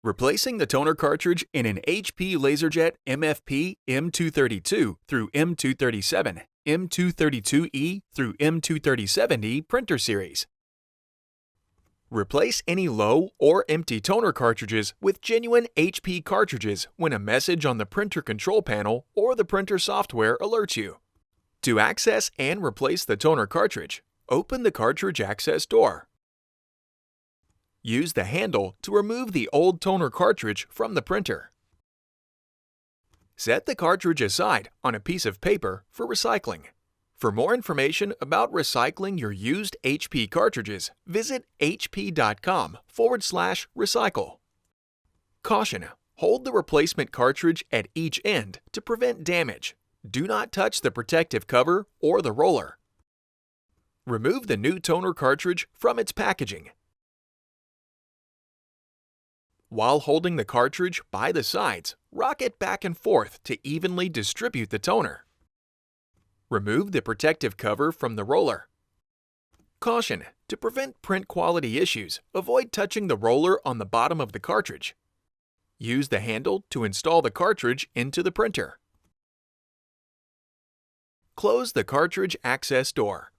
Replacing the toner cartridge in an HP LaserJet MFP M232 through M237, M232e through M237e printer series. Replace any low or empty toner cartridges with genuine HP cartridges when a message on the printer control panel or the printer software alerts you. To access and replace the toner cartridge, open the cartridge access door. Use the handle to remove the old toner cartridge from the printer. Set the cartridge aside on a piece of paper for recycling. For more information about recycling your used HP cartridges, visit hp.com/recycle. Caution: hold the replacement cartridge at each end to prevent damage. Do not touch the protective cover or the roller. Remove the new toner cartridge from its packaging. While holding the cartridge by the sides, rock it back and forth to evenly distribute the toner. Remove the protective cover from the roller. Caution: to prevent print quality issues, avoid touching the roller on the bottom of the cartridge. Use the handle to install the cartridge into the printer. Close the cartridge access door.